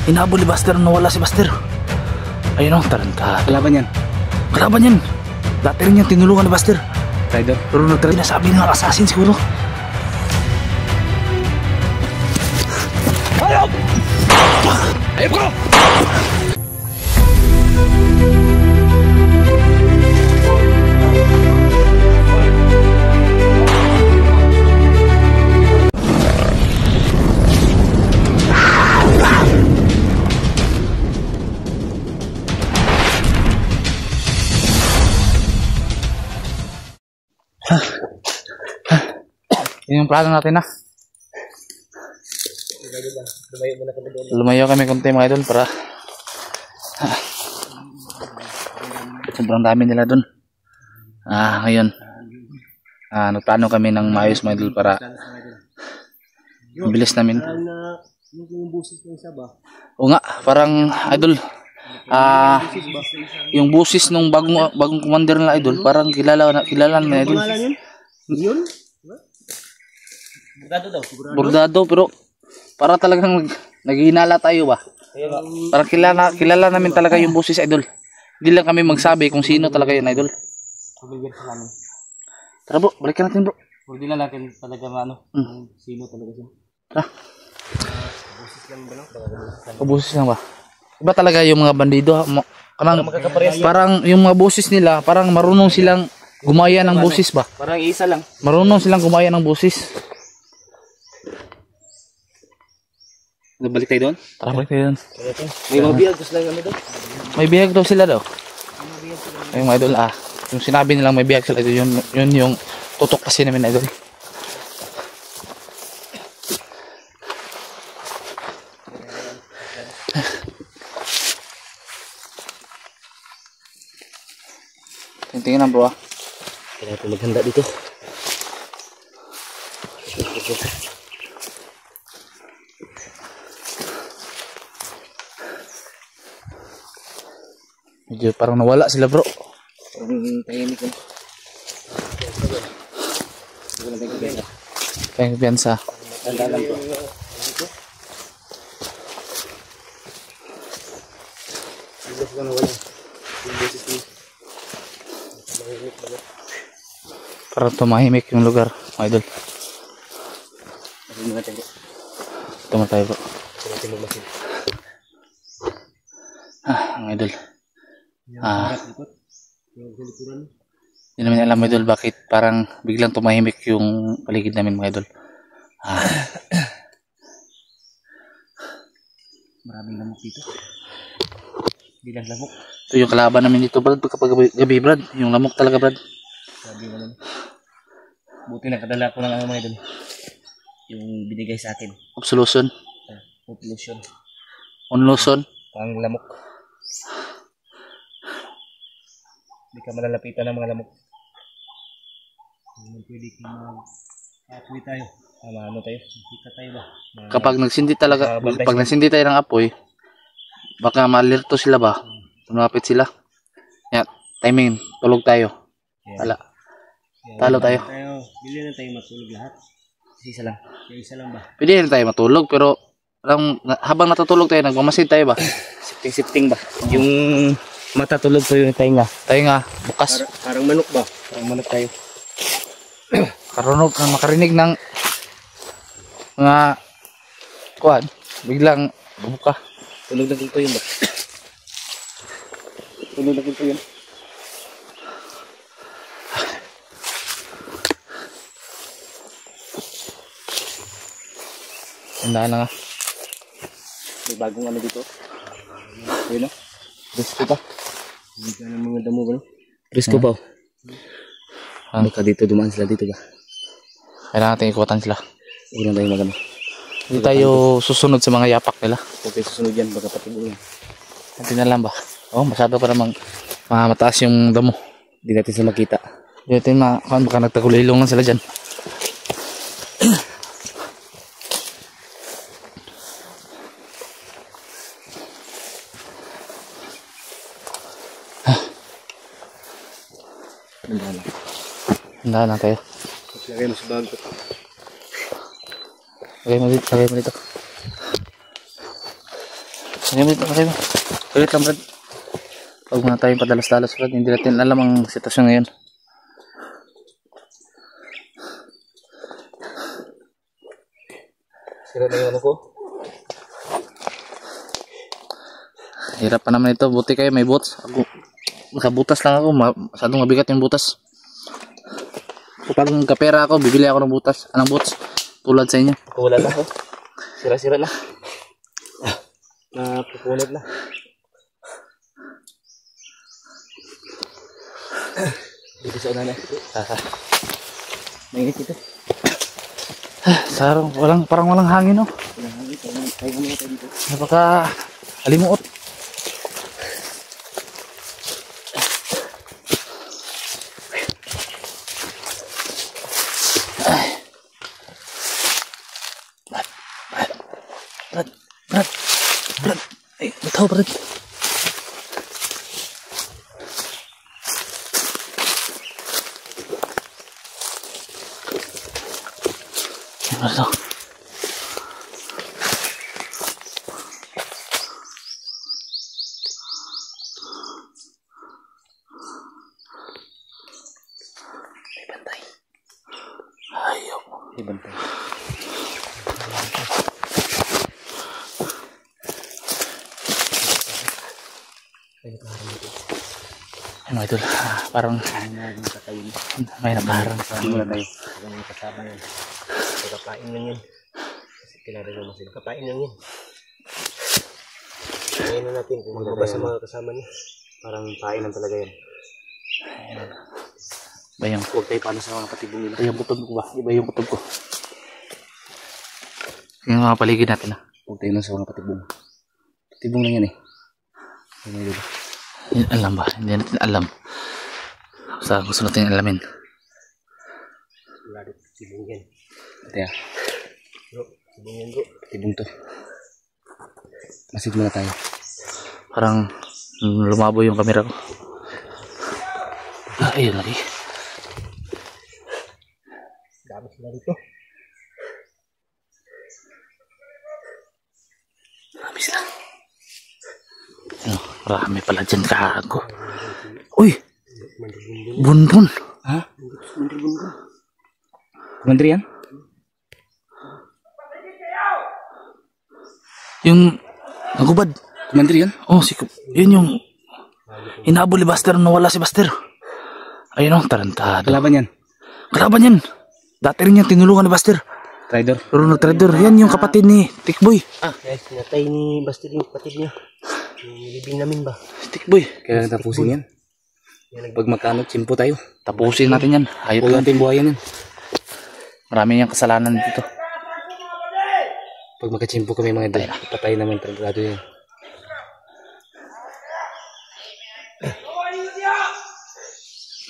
Hinabol ni Buster, nawala si Buster. Ayun o, taranta. Kalaban yan. Kalaban yan. Dati rin yan tinulungan ni Buster. Rider. Pero nagtry, nasabi ng assassin siguro. Ayaw! Ayaw ko! Yun yung plano natin na. Lumayo kami konti mga idol para sobrang dami nila dun. Ngayon nagplano kami ng maayos mga idol para bilis namin. O nga, parang idol yung busis nung bagong commander na idol, parang kilala na idol. Yun? Bordado, pero para talagang naghihinala tayo ba? Parang kilala namin talaga yung busis idol. Hindi lang kami magsabi kung sino talaga yun idol. Tara bro, balikan natin bro. Hindi na natin talaga sino talaga siya. Tara. Busis lang ba? Iba talaga yung mga bandido. Parang yung mga busis nila, parang marunong silang gumaya ng busis ba? Parang isa lang. Marunong silang gumaya ng busis. Balik tayo doon? Tara, balik tayo doon. May mga biyag lang kami doon. May biyag daw sila daw. Ay mga idol, yung sinabi nilang may biyag sila, yun yung tutok kasi namin idol. Tingnan lang bro. Kaya natin maghanda dito. Medyo parang nawala sila bro. Parang tahimik na. Kaya piyansa. Tanda lang bro. Parang tumahimik yung lugar, mga idol. Tama tayo bro. Mga idol. Hindi namin alam mga idol bakit parang biglang tumahimik yung paligid namin mga idol. Maraming lamok dito. Bilang lamok. Ito yung kalaban namin dito Brad, kapag gabi Brad. Yung lamok talaga Brad. Sabi mo naman. Buti nakadala ko ng mga idol. Yung binigay sa atin. Absolution. Population. Onluson. Pang lamok. Hindi ka malalapitan ng mga lamok. Hindi pwede ka mag-apoy tayo. Ano tayo? Kita tayo ba? Kapag nagsindi talaga, pag nagsindi tayo ng apoy, baka malirto sila ba? Tumapit sila. Yan, timing, tulog tayo. Wala. Talo tayo. Bili na tayo matulog lahat. Isa lang. Isa lang ba? Pwede na tayo matulog pero habang natutulog tayo, nagmamasid tayo ba? Sifting ba? Yung matatulog tayo yung tayo nga. Bukas. Parang manok ba? Parang manok tayo. Makarinig ng mga kuwan, biglang bubuka. Tulog na ginto yun ba? Tulog na ginto yun. Tandaan na nga. May bagong ano dito. Yun o. Presko pa. Hindi ka ng mga damo ba no? Presko pa o. Baka dito dumaan sila dito ba? Kailangan natin ikutan sila. Huwag lang tayo magano. Hindi tayo susunod sa mga yapak nila. Okay, susunod yan. Baka patigulan. Hindi na lang ba? Masyado pa namang mataas yung damo. Hindi natin sila makita. Hindi natin baka nagtagulilong lang sila dyan. Handa na tayo. Lagay mo sa bag. Lagay mo dito. Gamit na kayo. Kulit lang, Brad. Huwag muna tayong padalas-dalas, Brad. Hindi natin alam ang sitwasyon ngayon. Sira na yung ano ko. Hirap pa naman ito. Buti kayo may boots. Ako, nakabutas lang ako. Masyadong mabigat yung butas. Kapag kapera ako, bibili ako ng butas. Anong boots? Tulad sa inyo. Wala na ako. Sira-sira na. Napupunod na. Dito sa unahan na. Mainit ito. Sarang, parang walang hangin, no? Walang hangin. Tayo muna tayo dito. Napaka halimuot. Brad. Ay, bitaw, Brad. Ano ito? May bantay. Ayaw. May bantay. Ano ito? Parang may naparang. Hindi mo na tayo. Parang kasama yun. Kapain lang yun. Kasi kilala naman sila. Kapain lang yun. Ngayon na natin kung magbabasa mga kasama niya. Parang pain lang talaga yan. Bayang. Huwag tayo paano sa mga patibong nila. Iba yung kutob ko ba? Iba yung kutob ko. Yung mga paligid natin, ha? Huwag tayo na sa mga patibong. Patibong lang yan eh. Alam ba? Hindi natin alam. Sa gusto natin alamin. Wala dito. Patibong yan. Ito ya. Bro, patibong yan bro. Patibong to. Masid muna tayo. Parang lumabo yung camera ko. Ayun lagi. Dami sila dito. Marami sila. Marami pala dyan, kago. Uy! Bunbun. Ha? Mandri bunbun. Mandri yan? Yung nagubad. Mandri yan? Oh, yun yung inahabol ni Buster nung wala si Buster. Ayun o, tarantado. Kalaban yan? Kalaban yan. Dati rin yan tinulungan ni Buster. Trader? Pero nag-trader. Yan yung kapatid ni Tikboy. Ah, guys, natay ni Buster yung kapatid niya. Yung libing namin ba? Tikboy. Kaya tapusin yan. Pag magkano, tsimpo tayo. Tapusin natin yan. Hayop Huwag yan. natin buhayan yan. Marami niyang kasalanan dito. Pag magkatsimpo kami mga idol, patay naman tragado yan.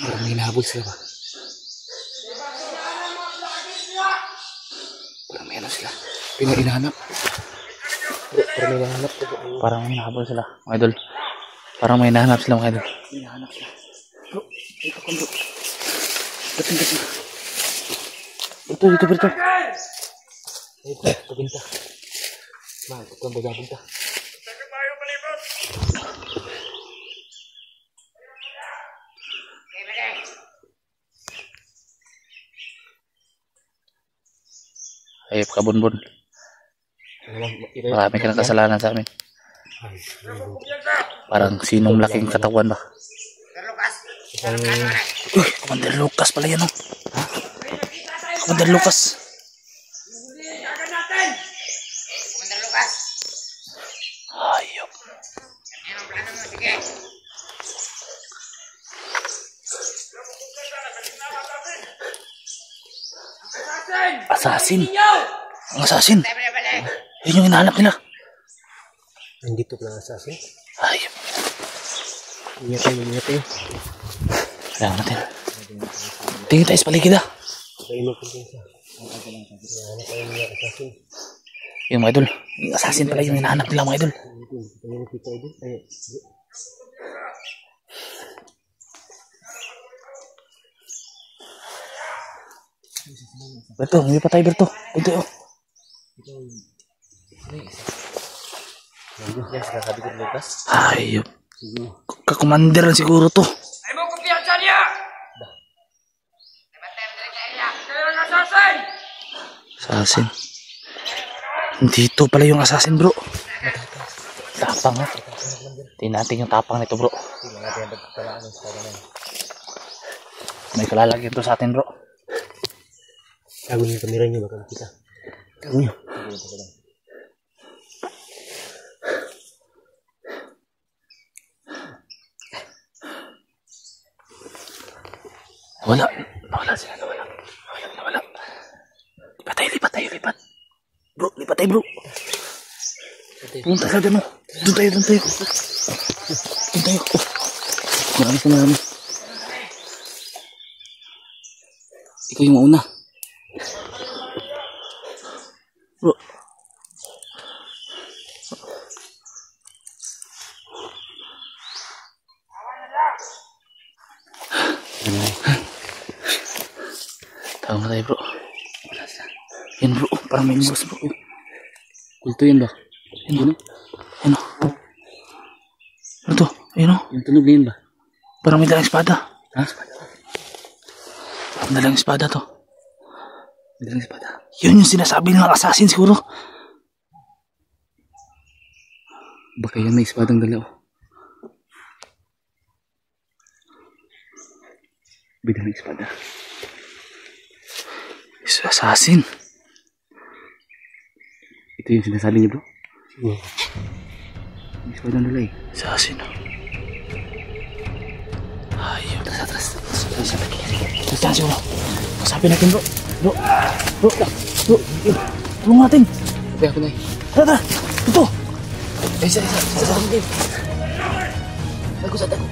Parang may hinahabol sila ba? Parang may ano sila. Pinahinahanap. Parang may hinahanap. Parang may nahabol sila, mga idol. Parang may nahanap sila, mga idol. May hinahanap sila. Bro, dito ka bro. Dating. Ito. Ito, binta. Mahal, ito ang binta. Ayop ka, Bunbun. Marami ka ng kasalanan sa amin. Parang sinong laking katawan ba? Uy, Commander Lucas pala yan, oh. Ha? Commander Lucas. Ayop. Assassin. Ang assassin. Yun yung hinahanap nila. Nandito na assassin. Ayop. Ingat tayo. Kailangan natin. Tingin tayo sa paligid, ah. Tayo magpunta. Hinahanap tayo mga assassin. Yung mga idol. Yung assassin pala yung hinahanap nila, mga idol. Tayo nakita idol. Berto, may patay, Berto. Ito, oh. Yes, sabi ko Lucas. Ayop. Kakumander lang siguro to. Ay mo kumpiyansa niya! Kayo ang assassin! Assassin. Dito pala yung assassin, bro. Tapang, ha? Tingnan natin yung tapang nito, bro. May kalalagyan to sa atin, bro. Tago niyo yung kamera niyo, baka makita. Tago niyo. Wala. Nawala sila, nawala. Nawala. Lipat tayo. Bro, lipat tayo, bro. Punta ka dyan, oh. Doon tayo. Doon tayo. Oh. Marami. Ikaw yung mauna. Bro. Tawag na tayo, bro. Yan, bro. Parang may nibos, bro. Kulto yan ba? Yan, ano? Ano to? Ayun, oh. Yung tunog na yun ba? Parang may dalang espada. Ha? Parang dalang espada to. May dalang espada. Yun yung sinasabi ng assassin siguro. Baka yan may espadang dala, oh. Bida ng espada. Is assassin. Ito yung sinasabi niyo, bro? Oo. May espadang dala, eh. Assassin. Ayun. Atras. Tara, siguro. Sabi natin, bro. Bro. Tulong natin. Okay, ako na, eh. Tara. Ito. Isa. Bagus ada aku.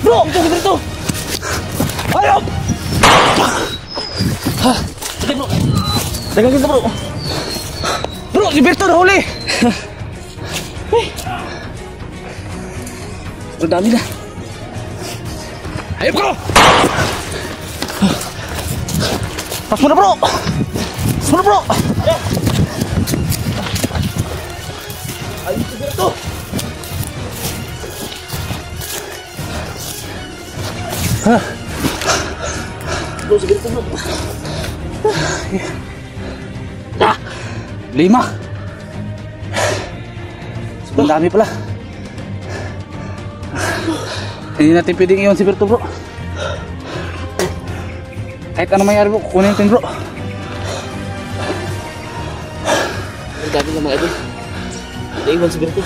Bro, itu. Ayo. Dagang kita, bro. Bro, si Berto nahuli. Ang dami na. Ayo, bro. Pas mo na, bro. Ayo, si Berto. Bro, si Berto, bro. 5. Sobrang dami pala. Hindi natin pwedeng iwan si Berto, bro. Kahit ano mayari, bro, kukunin natin, bro. Ang dami ng mga idol. Naiwan si Berto.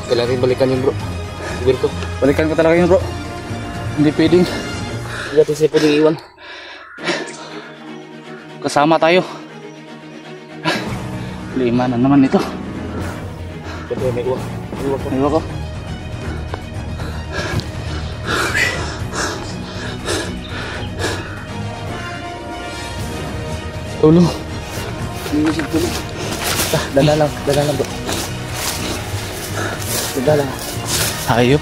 Kailangan rin balikan yun, bro. Si Berto. Balikan ko talaga yun, bro. Hindi pwedeng. Hindi natin siya pwedeng iwan. Kasama tayo. 5 na naman ito. Berto, may uwak. Iwa ko. Tulong. Hindi siya tulog. Dala lang, bro. Dala. Hayop.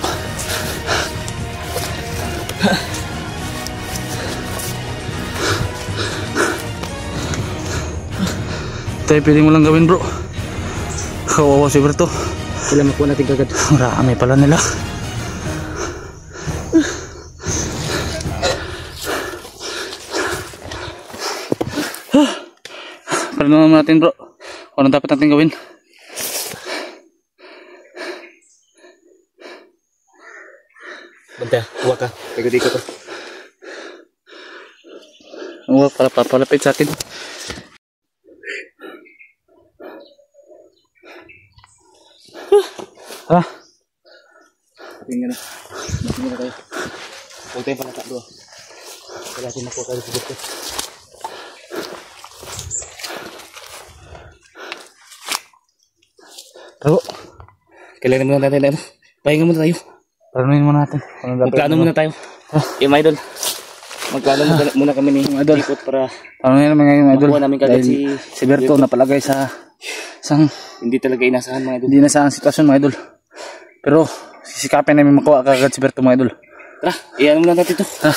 Tayo pwede mo lang gawin, bro. Kawawa si Berto. Kailan makuha natin kagad. Marami pala nila. Paano naman natin, bro? Ano dapat natin gawin? Banta, uwak ka. Pagod-ikot ka. Oo, para papalapit sa atin. Ha? Tingnan na. Tingnan na tayo. Huwag tayong palata doon. Kailangan natin makuha kayo sa Berto. Pero, Kailangan muna natin ano. Pahinga muna tayo. planuhin muna natin. Magplano muna tayo. Yung mga idol. Magplano muna kami ni idol. Ikot para Planuhin naman ngayon mga idol. makuha namin kagad Si Berto napalagay sa isang hindi talaga inasahan mga idol. hindi na sa sitwasyon mga idol. Pero sisikapin namin makuha kagad si Berto mga idol. Tara, iyan muna natin ito. Tara.